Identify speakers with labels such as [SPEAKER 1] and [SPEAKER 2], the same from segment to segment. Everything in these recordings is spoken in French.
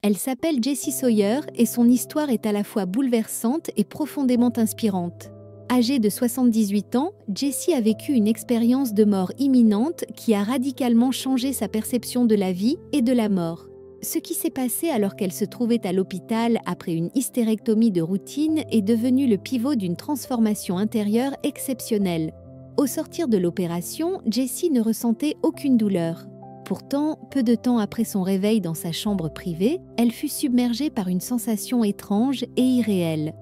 [SPEAKER 1] Elle s'appelle Jessie Sawyer et son histoire est à la fois bouleversante et profondément inspirante. Âgée de 78 ans, Jessie a vécu une expérience de mort imminente qui a radicalement changé sa perception de la vie et de la mort. Ce qui s'est passé alors qu'elle se trouvait à l'hôpital après une hystérectomie de routine est devenu le pivot d'une transformation intérieure exceptionnelle. Au sortir de l'opération, Jessie ne ressentait aucune douleur. Pourtant, peu de temps après son réveil dans sa chambre privée, elle fut submergée par une sensation étrange et irréelle.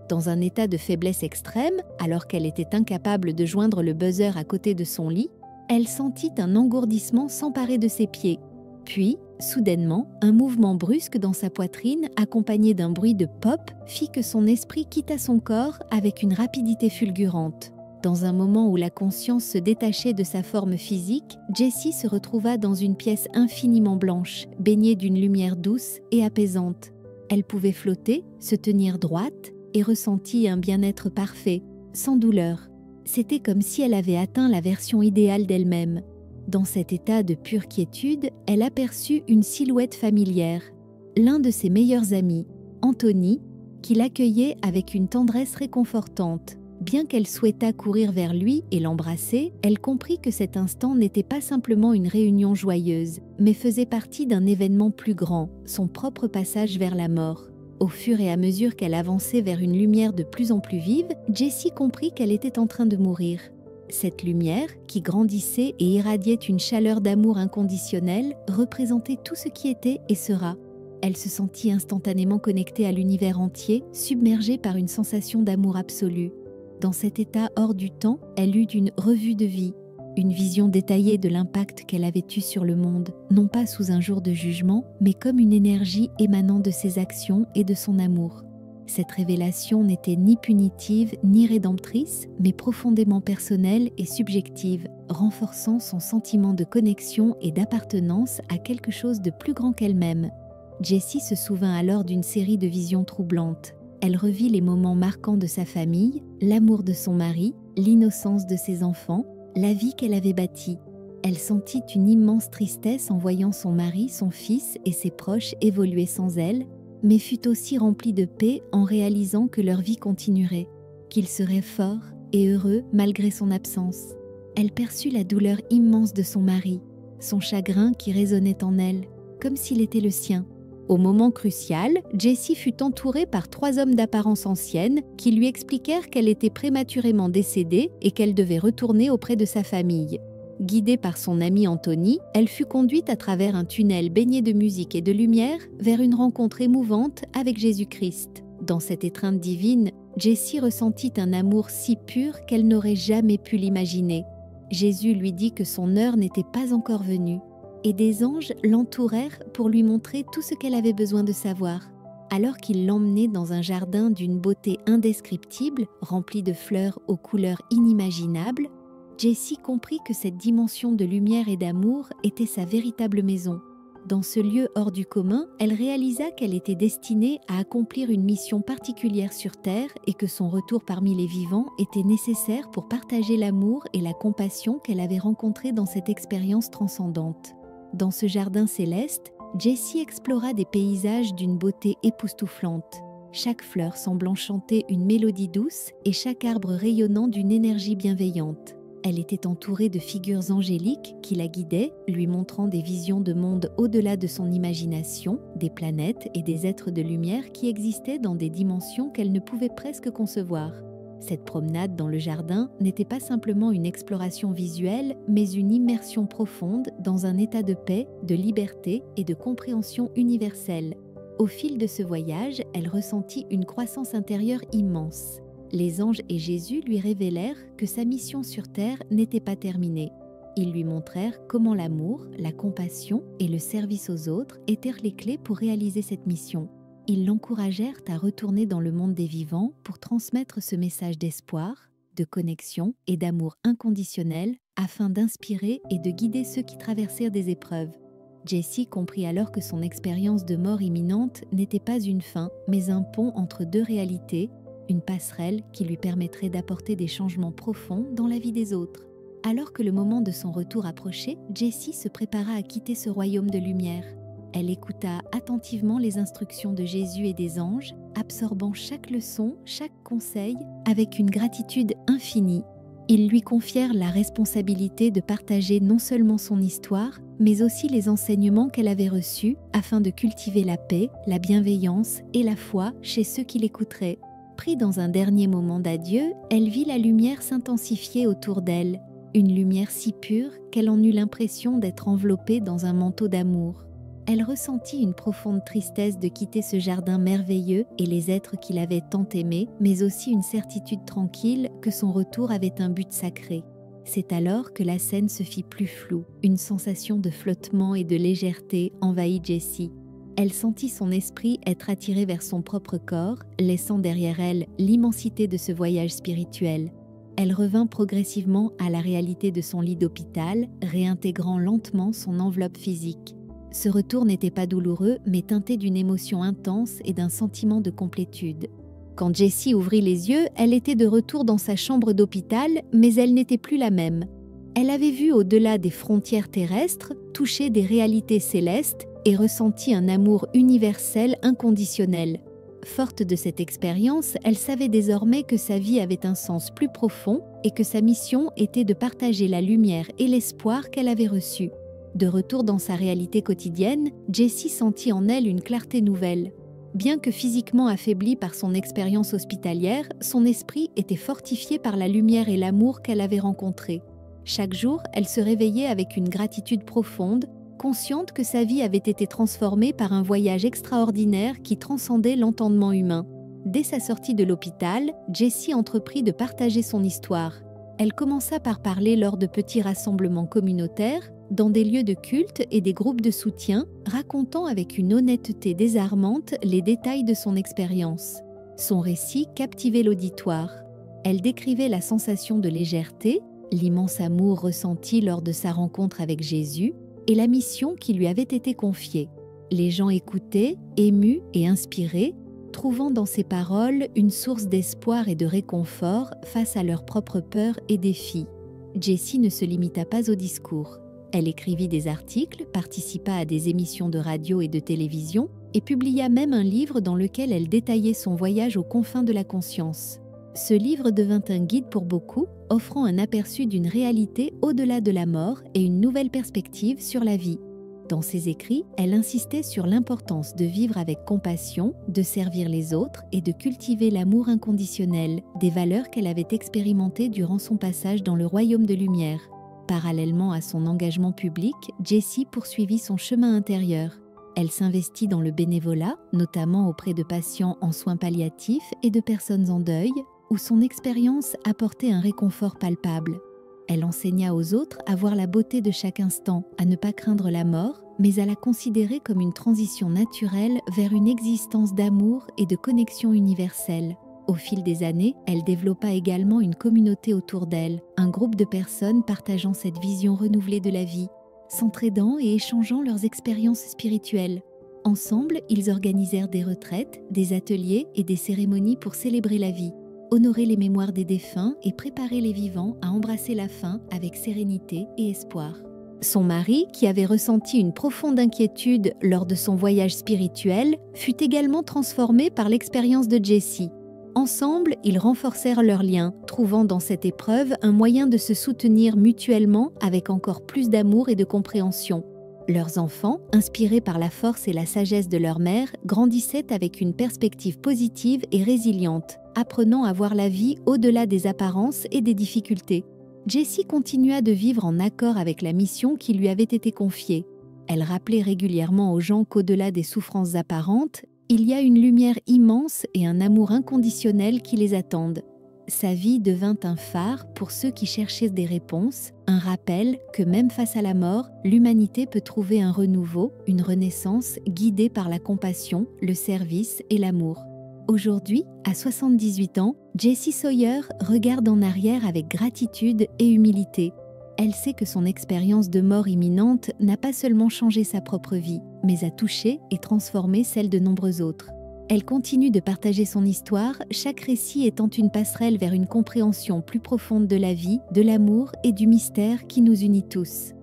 [SPEAKER 1] Dans un état de faiblesse extrême, alors qu'elle était incapable de joindre le buzzer à côté de son lit, elle sentit un engourdissement s'emparer de ses pieds. Puis, soudainement, un mouvement brusque dans sa poitrine, accompagné d'un bruit de pop, fit que son esprit quitta son corps avec une rapidité fulgurante. Dans un moment où la conscience se détachait de sa forme physique, Jessie se retrouva dans une pièce infiniment blanche, baignée d'une lumière douce et apaisante. Elle pouvait flotter, se tenir droite et ressentit un bien-être parfait, sans douleur. C'était comme si elle avait atteint la version idéale d'elle-même. Dans cet état de pure quiétude, elle aperçut une silhouette familière, l'un de ses meilleurs amis, Anthony, qui l'accueillait avec une tendresse réconfortante. Bien qu'elle souhaitât courir vers lui et l'embrasser, elle comprit que cet instant n'était pas simplement une réunion joyeuse, mais faisait partie d'un événement plus grand, son propre passage vers la mort. Au fur et à mesure qu'elle avançait vers une lumière de plus en plus vive, Jessie comprit qu'elle était en train de mourir. Cette lumière, qui grandissait et irradiait une chaleur d'amour inconditionnel, représentait tout ce qui était et sera. Elle se sentit instantanément connectée à l'univers entier, submergée par une sensation d'amour absolu. Dans cet état hors du temps, elle eut une revue de vie, une vision détaillée de l'impact qu'elle avait eu sur le monde, non pas sous un jour de jugement, mais comme une énergie émanant de ses actions et de son amour. Cette révélation n'était ni punitive ni rédemptrice, mais profondément personnelle et subjective, renforçant son sentiment de connexion et d'appartenance à quelque chose de plus grand qu'elle-même. Jessie se souvint alors d'une série de visions troublantes. Elle revit les moments marquants de sa famille, l'amour de son mari, l'innocence de ses enfants, la vie qu'elle avait bâtie. Elle sentit une immense tristesse en voyant son mari, son fils et ses proches évoluer sans elle, mais fut aussi remplie de paix en réalisant que leur vie continuerait, qu'ils seraient forts et heureux malgré son absence. Elle perçut la douleur immense de son mari, son chagrin qui résonnait en elle, comme s'il était le sien. Au moment crucial, Jessie fut entourée par 3 hommes d'apparence ancienne qui lui expliquèrent qu'elle était prématurément décédée et qu'elle devait retourner auprès de sa famille. Guidée par son ami Anthony, elle fut conduite à travers un tunnel baigné de musique et de lumière vers une rencontre émouvante avec Jésus-Christ. Dans cette étreinte divine, Jessie ressentit un amour si pur qu'elle n'aurait jamais pu l'imaginer. Jésus lui dit que son heure n'était pas encore venue. Et des anges l'entourèrent pour lui montrer tout ce qu'elle avait besoin de savoir. Alors qu'il l'emmenait dans un jardin d'une beauté indescriptible, rempli de fleurs aux couleurs inimaginables, Jessie comprit que cette dimension de lumière et d'amour était sa véritable maison. Dans ce lieu hors du commun, elle réalisa qu'elle était destinée à accomplir une mission particulière sur Terre et que son retour parmi les vivants était nécessaire pour partager l'amour et la compassion qu'elle avait rencontrés dans cette expérience transcendante. Dans ce jardin céleste, Jessie explora des paysages d'une beauté époustouflante. Chaque fleur semblant chanter une mélodie douce et chaque arbre rayonnant d'une énergie bienveillante. Elle était entourée de figures angéliques qui la guidaient, lui montrant des visions de mondes au-delà de son imagination, des planètes et des êtres de lumière qui existaient dans des dimensions qu'elle ne pouvait presque concevoir. Cette promenade dans le jardin n'était pas simplement une exploration visuelle, mais une immersion profonde dans un état de paix, de liberté et de compréhension universelle. Au fil de ce voyage, elle ressentit une croissance intérieure immense. Les anges et Jésus lui révélèrent que sa mission sur Terre n'était pas terminée. Ils lui montrèrent comment l'amour, la compassion et le service aux autres étaient les clés pour réaliser cette mission. Ils l'encouragèrent à retourner dans le monde des vivants pour transmettre ce message d'espoir, de connexion et d'amour inconditionnel afin d'inspirer et de guider ceux qui traversèrent des épreuves. Jessie comprit alors que son expérience de mort imminente n'était pas une fin, mais un pont entre 2 réalités, une passerelle qui lui permettrait d'apporter des changements profonds dans la vie des autres. Alors que le moment de son retour approchait, Jessie se prépara à quitter ce royaume de lumière. Elle écouta attentivement les instructions de Jésus et des anges, absorbant chaque leçon, chaque conseil, avec une gratitude infinie. Ils lui confièrent la responsabilité de partager non seulement son histoire, mais aussi les enseignements qu'elle avait reçus afin de cultiver la paix, la bienveillance et la foi chez ceux qui l'écouteraient. Pris dans un dernier moment d'adieu, elle vit la lumière s'intensifier autour d'elle, une lumière si pure qu'elle en eut l'impression d'être enveloppée dans un manteau d'amour. Elle ressentit une profonde tristesse de quitter ce jardin merveilleux et les êtres qui l'avaient tant aimée, mais aussi une certitude tranquille que son retour avait un but sacré. C'est alors que la scène se fit plus floue. Une sensation de flottement et de légèreté envahit Jessie. Elle sentit son esprit être attiré vers son propre corps, laissant derrière elle l'immensité de ce voyage spirituel. Elle revint progressivement à la réalité de son lit d'hôpital, réintégrant lentement son enveloppe physique. Ce retour n'était pas douloureux, mais teinté d'une émotion intense et d'un sentiment de complétude. Quand Jessie ouvrit les yeux, elle était de retour dans sa chambre d'hôpital, mais elle n'était plus la même. Elle avait vu au-delà des frontières terrestres, touché des réalités célestes et ressenti un amour universel inconditionnel. Forte de cette expérience, elle savait désormais que sa vie avait un sens plus profond et que sa mission était de partager la lumière et l'espoir qu'elle avait reçus. De retour dans sa réalité quotidienne, Jessie sentit en elle une clarté nouvelle. Bien que physiquement affaiblie par son expérience hospitalière, son esprit était fortifié par la lumière et l'amour qu'elle avait rencontrés. Chaque jour, elle se réveillait avec une gratitude profonde, consciente que sa vie avait été transformée par un voyage extraordinaire qui transcendait l'entendement humain. Dès sa sortie de l'hôpital, Jessie entreprit de partager son histoire. Elle commença par parler lors de petits rassemblements communautaires, dans des lieux de culte et des groupes de soutien, racontant avec une honnêteté désarmante les détails de son expérience. Son récit captivait l'auditoire. Elle décrivait la sensation de légèreté, l'immense amour ressenti lors de sa rencontre avec Jésus et la mission qui lui avait été confiée. Les gens écoutaient, émus et inspirés, trouvant dans ses paroles une source d'espoir et de réconfort face à leurs propres peurs et défis. Jessie ne se limita pas au discours. Elle écrivit des articles, participa à des émissions de radio et de télévision et publia même un livre dans lequel elle détaillait son voyage aux confins de la conscience. Ce livre devint un guide pour beaucoup, offrant un aperçu d'une réalité au-delà de la mort et une nouvelle perspective sur la vie. Dans ses écrits, elle insistait sur l'importance de vivre avec compassion, de servir les autres et de cultiver l'amour inconditionnel, des valeurs qu'elle avait expérimentées durant son passage dans le royaume de lumière. Parallèlement à son engagement public, Jessie poursuivit son chemin intérieur. Elle s'investit dans le bénévolat, notamment auprès de patients en soins palliatifs et de personnes en deuil, où son expérience apportait un réconfort palpable. Elle enseigna aux autres à voir la beauté de chaque instant, à ne pas craindre la mort, mais à la considérer comme une transition naturelle vers une existence d'amour et de connexion universelle. Au fil des années, elle développa également une communauté autour d'elle, un groupe de personnes partageant cette vision renouvelée de la vie, s'entraidant et échangeant leurs expériences spirituelles. Ensemble, ils organisèrent des retraites, des ateliers et des cérémonies pour célébrer la vie, honorer les mémoires des défunts et préparer les vivants à embrasser la fin avec sérénité et espoir. Son mari, qui avait ressenti une profonde inquiétude lors de son voyage spirituel, fut également transformé par l'expérience de Jessie. Ensemble, ils renforcèrent leurs liens, trouvant dans cette épreuve un moyen de se soutenir mutuellement avec encore plus d'amour et de compréhension. Leurs enfants, inspirés par la force et la sagesse de leur mère, grandissaient avec une perspective positive et résiliente, apprenant à voir la vie au-delà des apparences et des difficultés. Jessie continua de vivre en accord avec la mission qui lui avait été confiée. Elle rappelait régulièrement aux gens qu'au-delà des souffrances apparentes, il y a une lumière immense et un amour inconditionnel qui les attendent. Sa vie devint un phare pour ceux qui cherchaient des réponses, un rappel que même face à la mort, l'humanité peut trouver un renouveau, une renaissance guidée par la compassion, le service et l'amour. Aujourd'hui, à 78 ans, Jessie Sawyer regarde en arrière avec gratitude et humilité. Elle sait que son expérience de mort imminente n'a pas seulement changé sa propre vie, mais a touché et transformé celle de nombreux autres. Elle continue de partager son histoire, chaque récit étant une passerelle vers une compréhension plus profonde de la vie, de l'amour et du mystère qui nous unit tous.